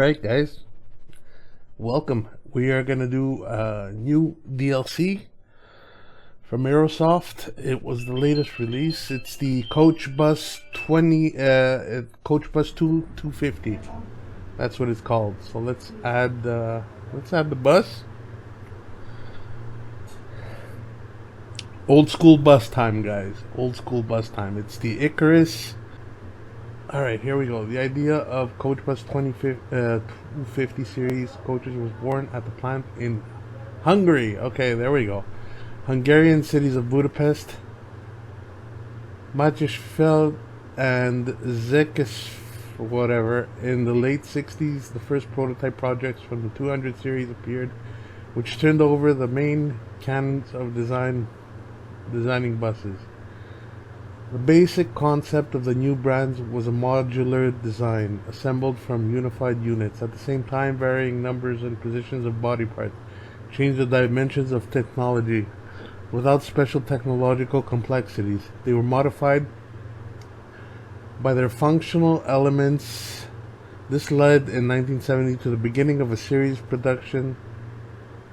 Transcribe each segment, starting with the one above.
Alright guys, welcome. We are going to do a new DLC from Aerosoft. It was the latest release. It's the Coachbus 250. That's what it's called. So let's add the bus. Old school bus time, guys. Old school bus time. It's the Ikarus. Alright, here we go. The idea of Coachbus 250 series coaches was born at the plant in Hungary. Okay, there we go. Hungarian cities of Budapest, Matyasfeld, and Zekes, whatever. In the late 60s, the first prototype projects from the 200 series appeared, which turned over the main canons of designing buses. The basic concept of the new brands was a modular design, assembled from unified units. At the same time, varying numbers and positions of body parts changed the dimensions of technology without special technological complexities. They were modified by their functional elements. This led in 1970 to the beginning of a serial production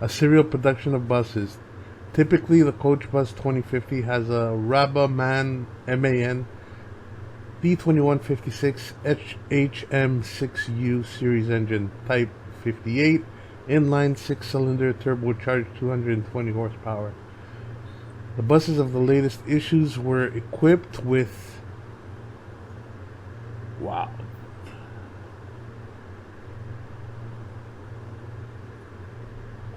of buses. Typically, the Coachbus 2050 has a Raba MAN D2156 HM6U series engine, type 58, inline 6-cylinder turbocharged 220 horsepower. The buses of the latest issues were equipped with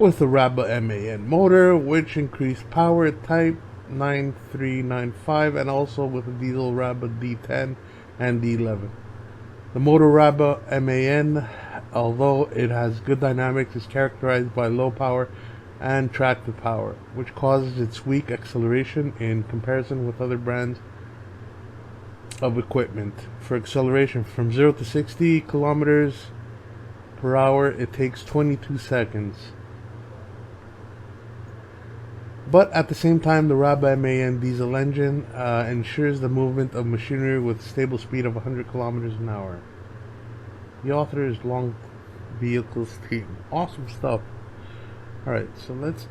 a Raba MAN motor, which increased power at type 9395, and also with a diesel Raba D10 and D11. The motor Raba MAN, although it has good dynamics, is characterized by low power and tractive power, which causes its weak acceleration in comparison with other brands of equipment. For acceleration from 0 to 60 kilometers per hour, it takes 22 seconds. But at the same time, the Raba MAN diesel engine ensures the movement of machinery with a stable speed of 100 kilometers an hour. The author is Long Vehicles Team. Awesome stuff. Alright, so let's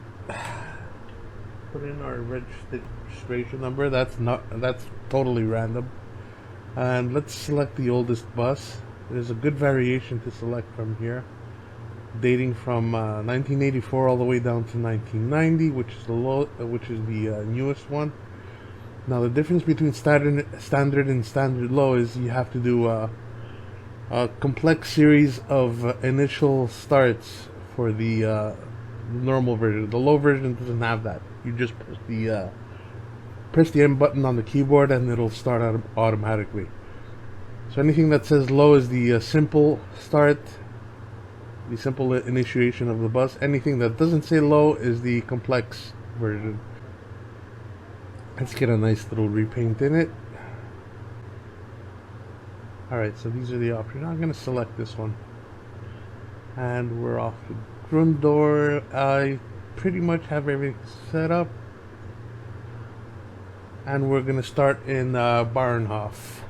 put in our registration number. That's totally random. And let's select the oldest bus. There's a good variation to select from here, dating from 1984 all the way down to 1990, which is the newest one. Now, the difference between standard and standard low is you have to do a complex series of initial starts for the normal version. The low version doesn't have that. You just press the M button on the keyboard and it'll start automatically. So anything that says low is the simple start, the simple initiation of the bus. Anything that doesn't say low is the complex version. Let's get a nice little repaint in it. Alright, so these are the options. I'm going to select this one. And we're off to Grundor. I pretty much have everything set up. And we're going to start in Baranhof.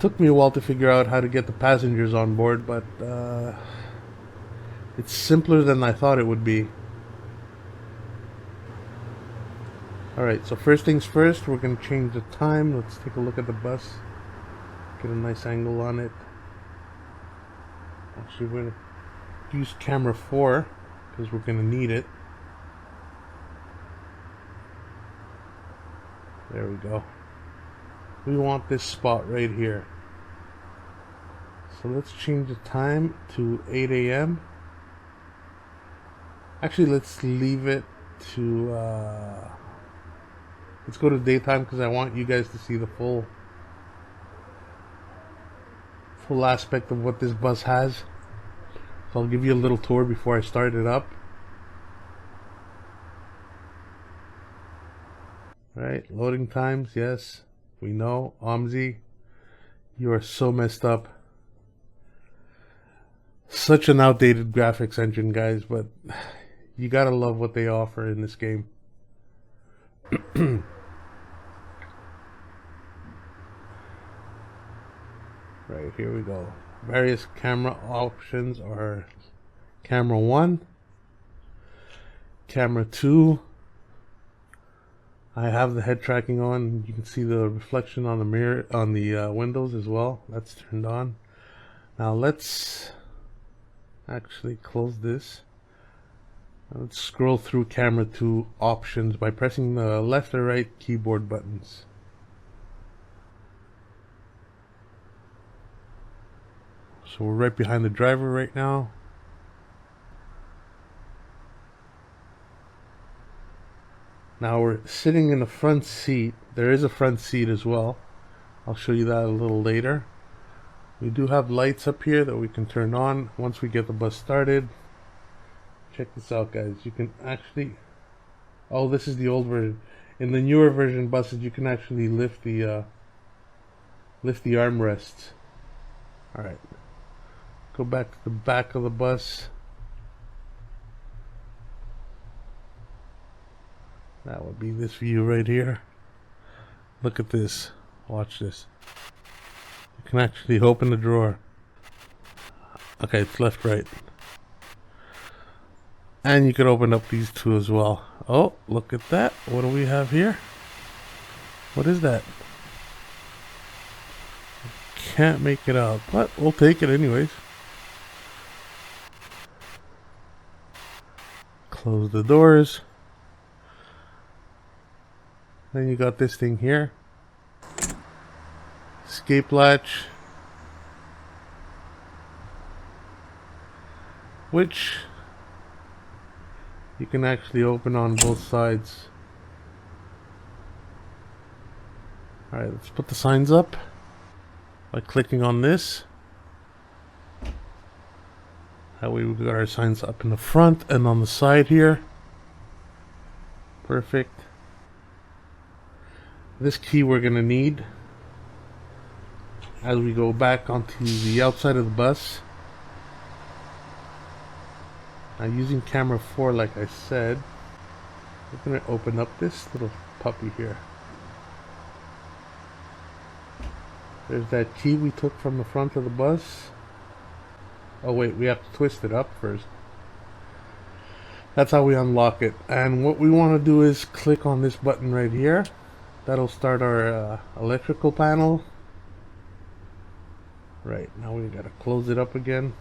Took me a while to figure out how to get the passengers on board, but it's simpler than I thought it would be. Alright, so first things first, we're going to change the time. Let's take a look at the bus. Get a nice angle on it. Actually, we're going to use camera 4 because we're going to need it. There we go. We want this spot right here. So let's change the time to 8 a.m. Actually, let's leave it to let's go to daytime because I want you guys to see the full aspect of what this bus has. So I'll give you a little tour before I start it up. Right, loading times, yes, we know. OMSI, you are so messed up. Such an outdated graphics engine, guys, but you gotta love what they offer in this game. Right, here we go. various camera options are camera 1, camera 2. I have the head tracking on. You can see the reflection on the mirror on the windows as well. That's turned on. Now let's actually close this. Let's scroll through camera 2 options by pressing the left or right keyboard buttons. So we're right behind the driver right now. Now we're sitting in the front seat. There is a front seat as well. I'll show you that a little later. We do have lights up here that we can turn on once we get the bus started. Check this out, guys. You can actually... Oh, this is the old version. In the newer version buses, you can actually lift the armrests. Alright. Go back to the back of the bus. That would be this view right here. Look at this. Watch this. You can actually open the drawer. Okay, it's left, right. And you could open up these two as well. Oh, look at that. What do we have here? What is that? Can't make it out, but we'll take it anyways. Close the doors. Then you got this thing here. Escape latch. Which you can actually open on both sides. Alright, let's put the signs up by clicking on this. That way we've got our signs up in the front and on the side here. Perfect. This key we're going to need as we go back onto the outside of the bus. Now using camera 4, like I said, we're going to open up this little puppy here. There's that key we took from the front of the bus. Oh wait, we have to twist it up first. That's how we unlock it. And what we want to do is click on this button right here. That'll start our electrical panel. Right, now we gotta close it up again.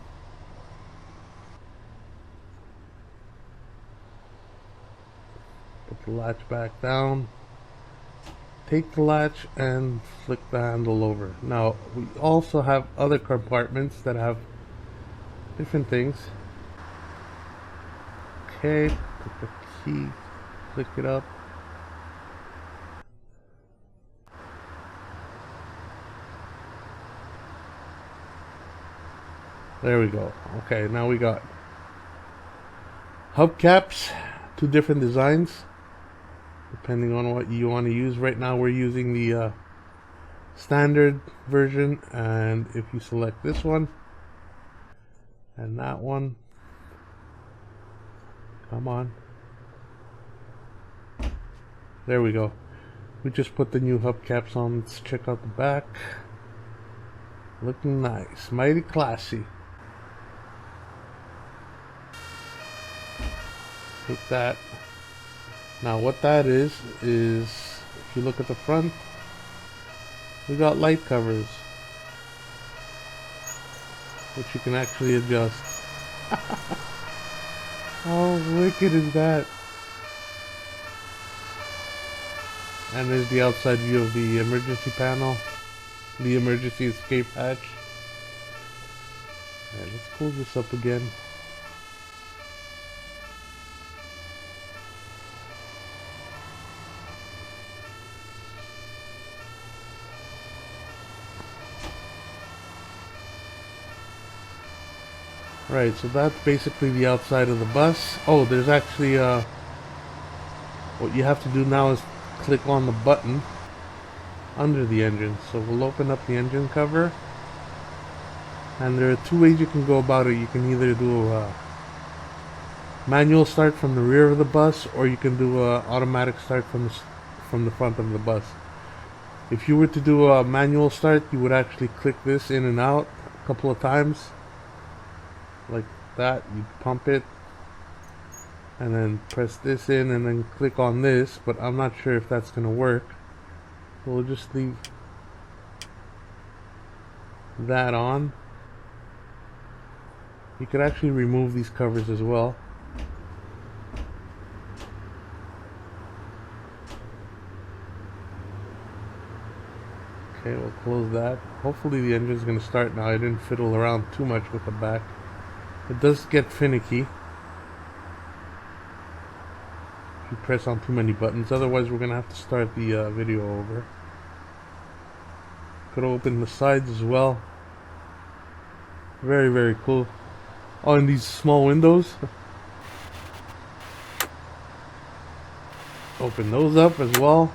Put the latch back down. Take the latch and flick the handle over. Now, we also have other compartments that have different things. Okay, put the key, flick it up. There we go. Okay, now we got hubcaps, 2 different designs depending on what you want to use. Right now we're using the standard version, and if you select this one and that one, come on, there we go. We just put the new hubcaps on. Let's check out the back. Looking nice, mighty classy. Take that. Now what that is if you look at the front, we got light covers which you can actually adjust. How wicked is that? And there's the outside view of the emergency panel, the emergency escape hatch. Alright, let's close this up again. Right, so that's basically the outside of the bus. Oh, there's actually what you have to do now is click on the button under the engine. So we'll open up the engine cover, and there are 2 ways you can go about it. You can either do a manual start from the rear of the bus, or you can do a automatic start from the front of the bus. If you were to do a manual start, you would actually click this in and out a couple of times like that. You pump it and then press this in and then click on this, but I'm not sure if that's gonna work. We'll just leave that on. You could actually remove these covers as well. Okay, we'll close that. Hopefully the engine's going to start now. I didn't fiddle around too much with the back. It does get finicky if you press on too many buttons. Otherwise we're going to have to start the video over. Could open the sides as well. Very, very cool. Oh, and these small windows. Open those up as well.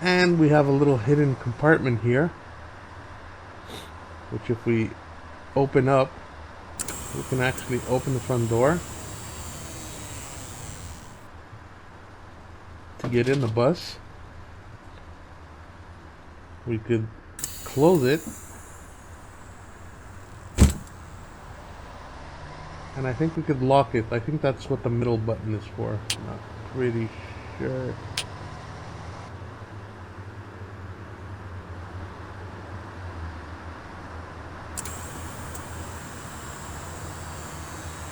And we have a little hidden compartment here, which if we open up, we can actually open the front door to get in the bus. We could close it, and I think we could lock it. I think that's what the middle button is for. I'm not pretty sure.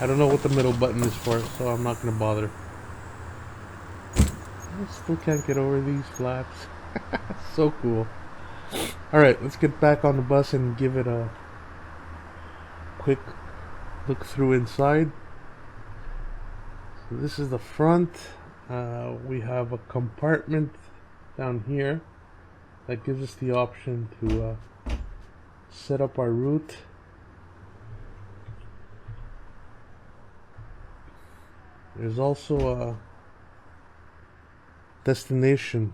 I don't know what the middle button is for, so I'm not going to bother. I still can't get over these flaps. So cool. Alright, let's get back on the bus and give it a quick look through inside. So this is the front. We have a compartment down here that gives us the option to set up our route. There's also a destination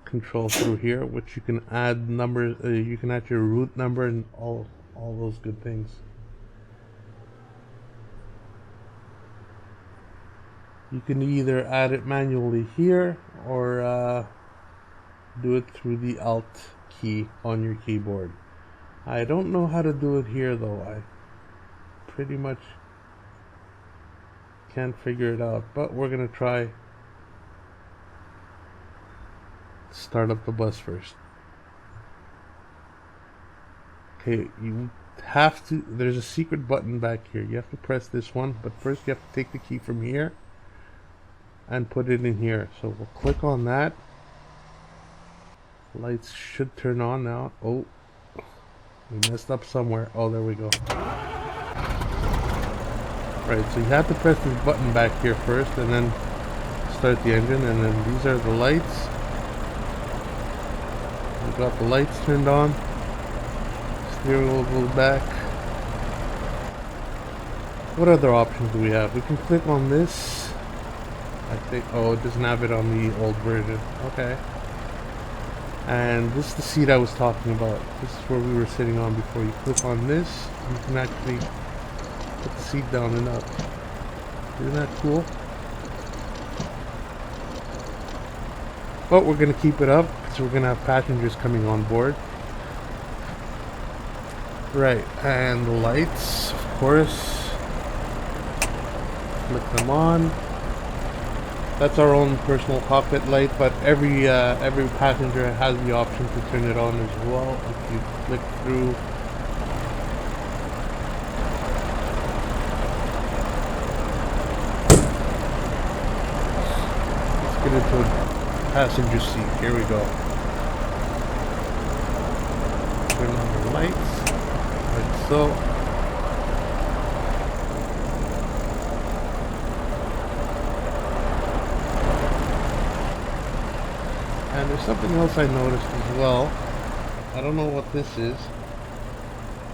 control through here, which you can add numbers. You can add your route number and all those good things. You can either add it manually here or do it through the Alt key on your keyboard. I don't know how to do it here though. I pretty much can't figure it out, but we're gonna try start up the bus first. Okay, you have to, there's a secret button back here. You have to press this one, but first you have to take the key from here and put it in here. So we'll click on that. Lights should turn on now. Oh, we messed up somewhere. Oh, there we go. Right, so you have to press this button back here first and then start the engine, and then these are the lights. We got the lights turned on. Steering wheel goes back. What other options do we have? We can click on this. I think, oh, it doesn't have it on the old version. Okay. And this is the seat I was talking about. This is where we were sitting on before. You click on this, you can actually put the seat down and up. Isn't that cool? But we're going to keep it up because we're going to have passengers coming on board. Right, and the lights, of course. Flick them on. That's our own personal cockpit light, but every passenger has the option to turn it on as well. If you flick through. Let's get into a passenger seat. Here we go. Turn on the lights, like so. And there's something else I noticed as well. I don't know what this is.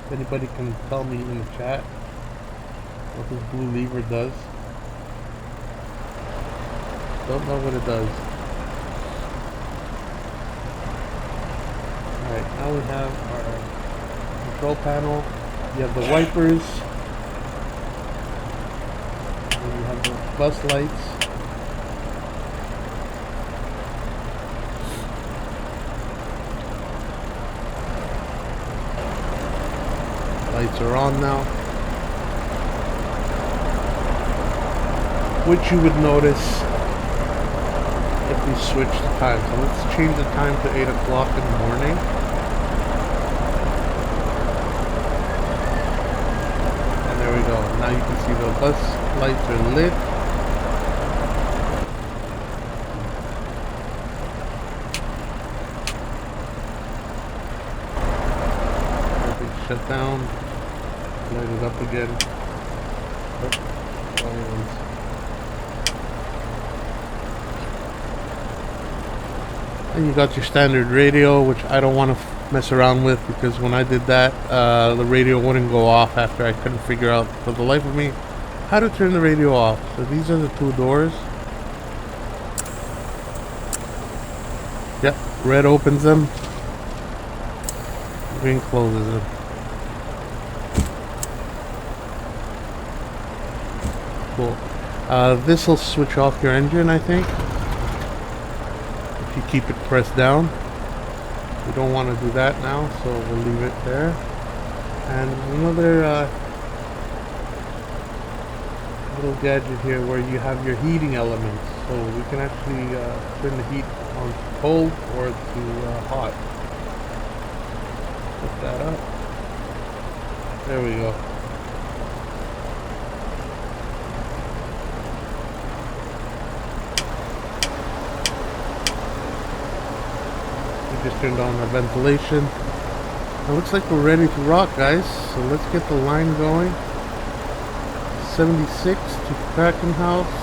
If anybody can tell me in the chat what this blue lever does. Don't know what it does. Alright, now we have our control panel. You have the wipers. And you have the bus lights. Lights are on now, which you would notice if we switch the time. So let's change the time to 8 o'clock in the morning. And there we go. Now you can see the bus lights are lit. Everything's shut down. Light it up again. And you got your standard radio, which I don't want to mess around with, because when I did that, the radio wouldn't go off after I couldn't figure out for the life of me how to turn the radio off. So these are the two doors. Yep, red opens them, green closes them. Cool. This will switch off your engine, I think. You keep it pressed down. We don't want to do that now, so we'll leave it there. And another little gadget here where you have your heating elements, so we can actually turn the heat on to cold or to hot. Put that up. There we go. Just turned on the ventilation. It looks like we're ready to rock, guys. So let's get the line going. 76 to Kraken House,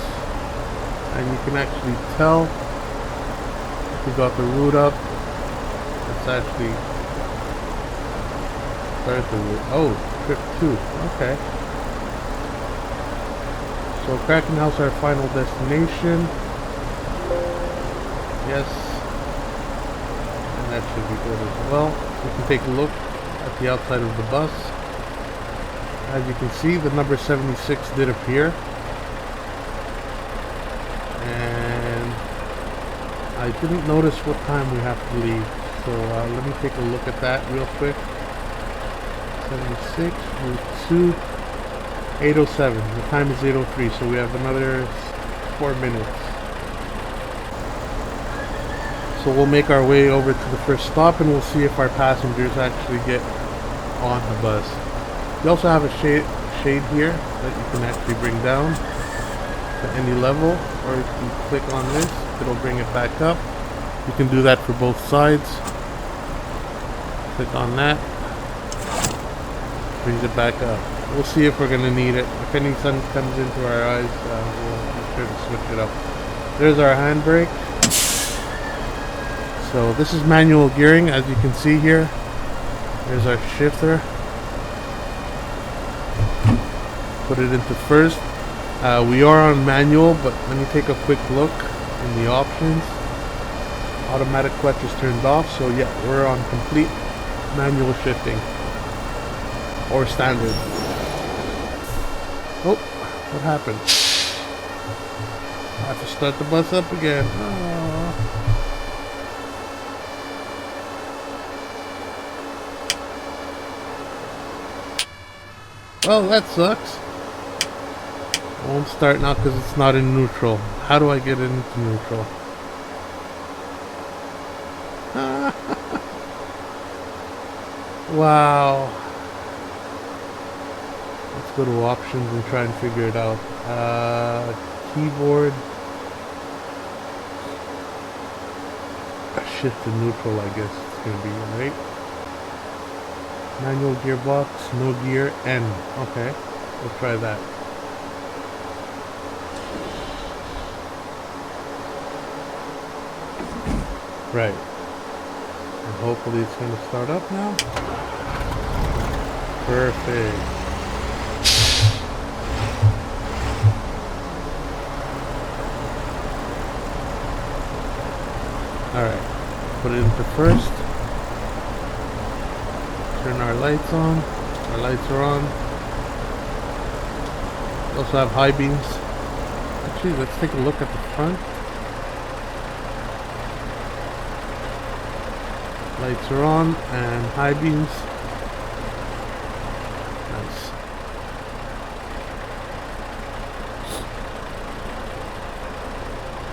and you can actually tell if we got the route up. It's actually start the route. Oh, trip 2. Okay. So Kraken House, our final destination. Yes. That should be good as well. We can take a look at the outside of the bus. As you can see, the number 76 did appear. And I didn't notice what time we have to leave. So let me take a look at that real quick. 76, route 2, 8:07. The time is 8:03, so we have another 4 minutes. So we'll make our way over to the first stop, and we'll see if our passengers actually get on the bus. You also have a shade here that you can actually bring down to any level, or if you click on this, it'll bring it back up. You can do that for both sides. Click on that, brings it back up. We'll see if we're going to need it. If any sun comes into our eyes, we'll make sure to switch it up. There's our handbrake. So this is manual gearing, as you can see here. There's our shifter. Put it into first. We are on manual, but let me take a quick look in the options. Automatic clutch is turned off, so yeah, we're on complete manual shifting. Or standard. Oh, what happened? I have to start the bus up again. Well, that sucks. It won't start now because it's not in neutral. How do I get it into neutral? Wow. Let's go to options and try and figure it out. Keyboard. Shift to neutral, I guess it's going to be, right? Manual gearbox, no gear, N. Okay, we'll try that. Right. And hopefully it's going to start up now. Perfect. Alright, put it into first. Turn our lights on. Our lights are on. We also have high beams. Actually, let's take a look at the front. Lights are on and high beams.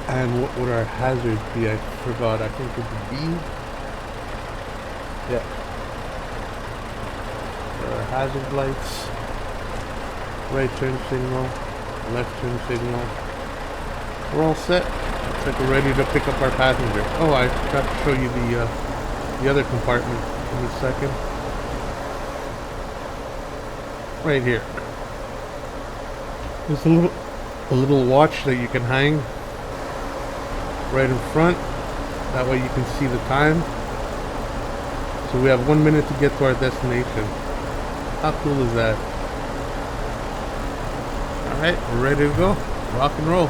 And what would our hazard be? I forgot. I think it's B. Yeah. There are hazard lights. Right turn signal. Left turn signal. We're all set. Looks like we're ready to pick up our passenger. Oh, I forgot to show you the other compartment. Give me a second. Right here. There's a little watch that you can hang right in front. That way you can see the time. So we have 1 minute to get to our destination. How cool is that? Alright, we're ready to go. Rock and roll.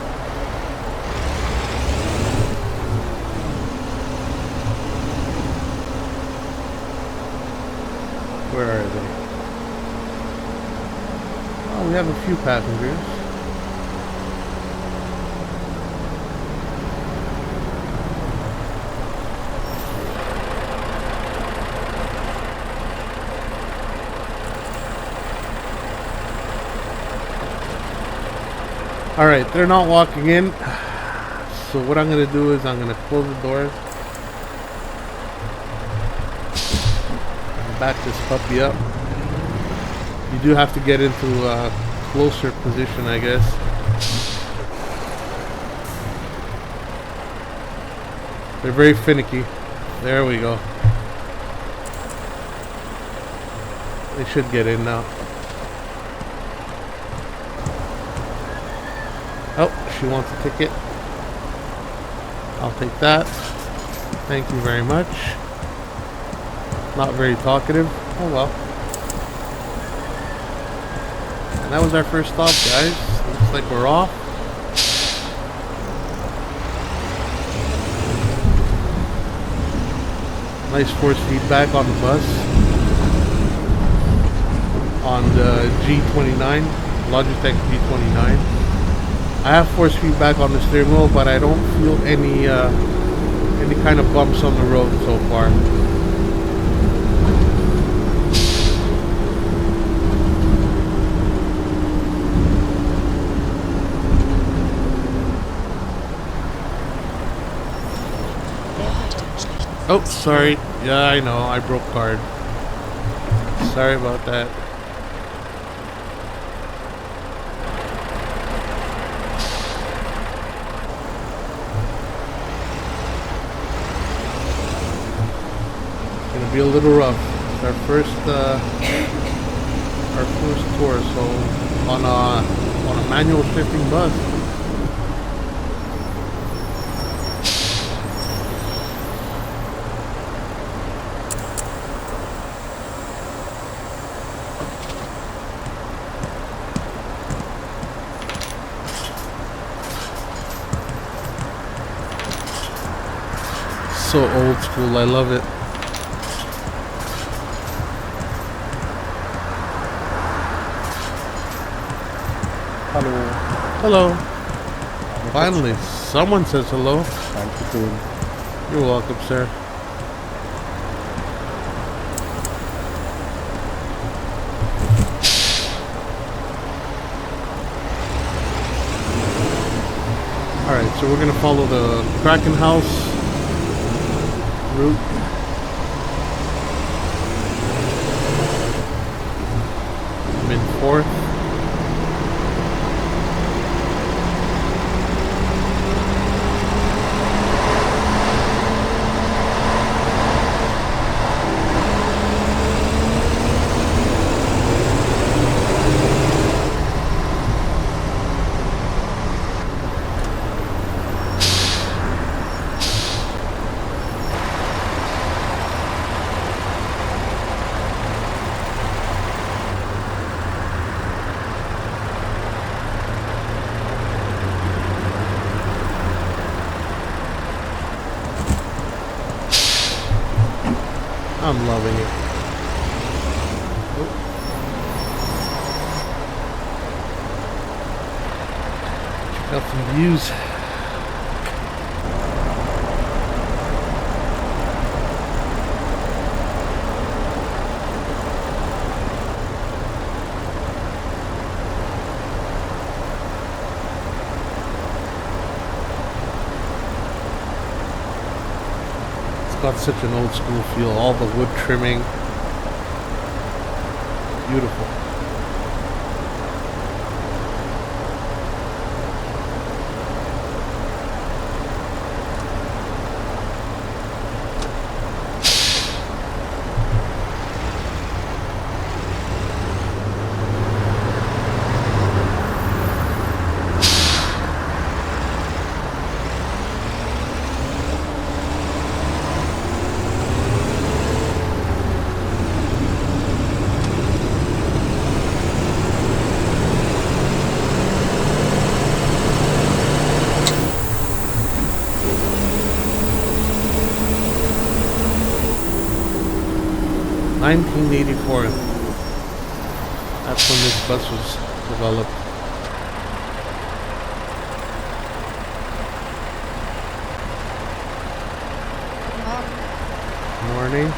Where are they? Oh, we have a few passengers. Alright, they're not walking in. So what I'm going to do is I'm going to close the doors. Back this puppy up. You do have to get into a closer position, I guess. They're very finicky. There we go. They should get in now. Oh, she wants a ticket. I'll take that. Thank you very much. Not very talkative. Oh well. And that was our first stop, guys. Looks like we're off. Nice force feedback on the bus. On the G29, Logitech G29. I have force feedback on the steering wheel, but I don't feel any kind of bumps on the road so far. Oh, sorry. Yeah, I know. I broke card. Sorry about that. It's gonna be a little rough. It's our first tour, so on a manual shifting bus. So old school, I love it. Hello. Hello. Finally, someone says hello. Thank you. You're welcome, sir. Alright, so we're gonna follow the Kraken House route. I'm in 4th. I'm loving it. Check out some views. got such an old school feel. All the wood trimming. Beautiful. (1984). That's when this bus was developed. Morning.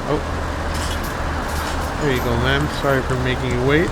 Oh. There you go, ma'am. Sorry for making you wait.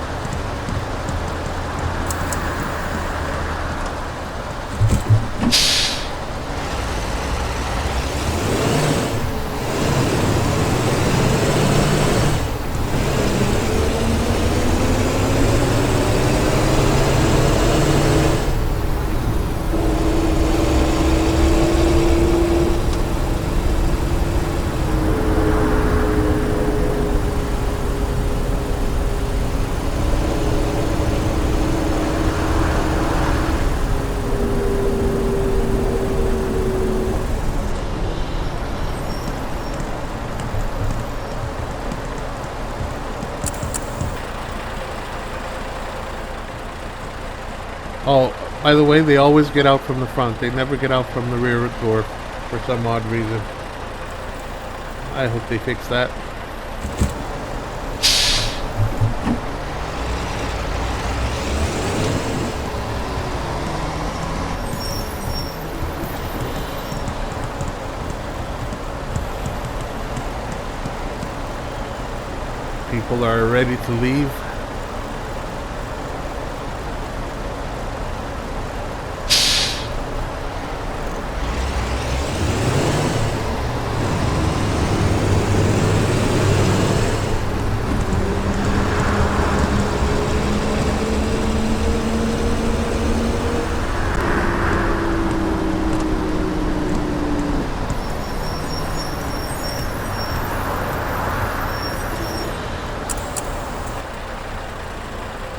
Oh, by the way, they always get out from the front. They never get out from the rear door for some odd reason. I hope they fix that. People are ready to leave.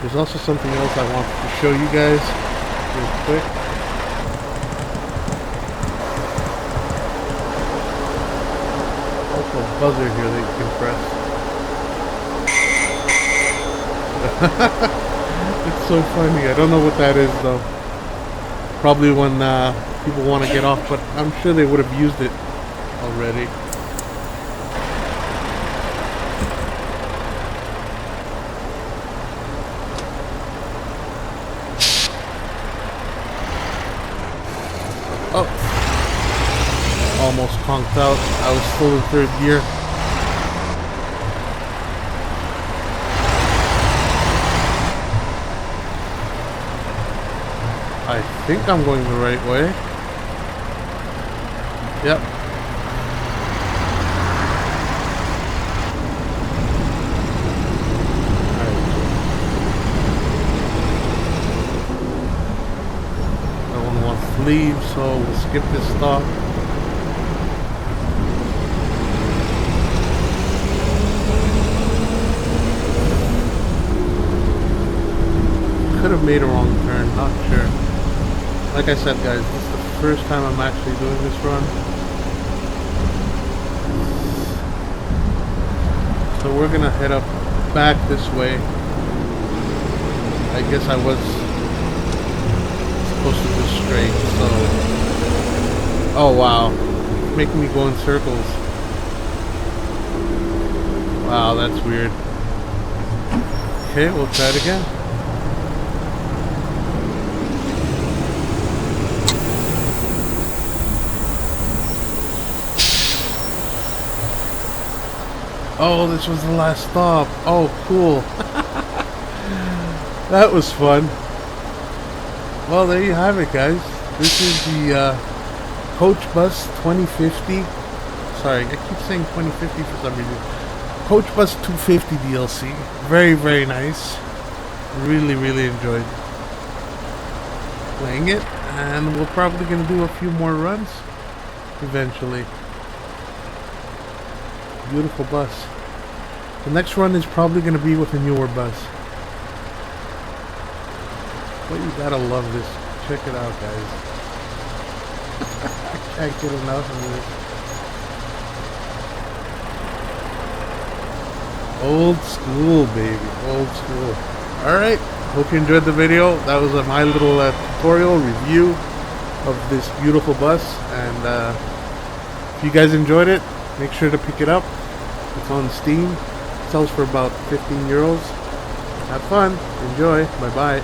There's also something else I wanted to show you guys real quick. Also a buzzer here that you can press. It's so funny. I don't know what that is though. Probably when people want to get off, but I'm sure they would have used it already. Oh, almost conked out. I was still in third gear. I think I'm going the right way. Yep. Leave, so we'll skip this stop. Could have made a wrong turn, not sure. Like I said, guys, this is the first time I'm actually doing this run. So we're gonna head up back this way. I guess I was supposed to go straight, so... Oh wow, it's making me go in circles. Wow, that's weird. Okay, we'll try it again. Oh, this was the last stop. Oh, cool. That was fun. Well, there you have it, guys. This is the Coachbus 2050. Sorry, I keep saying 2050 for some reason. Coachbus 250 DLC. Very, very nice. Really, really enjoyed playing it. And we're probably going to do a few more runs eventually. Beautiful bus. The next run is probably going to be with a newer bus. But you gotta love this. Check it out, guys. I can't get enough of this. Old school, baby. Old school. Alright. Hope you enjoyed the video. That was my little tutorial review of this beautiful bus. And if you guys enjoyed it, make sure to pick it up. It's on Steam. It sells for about 15 euros. Have fun. Enjoy. Bye-bye.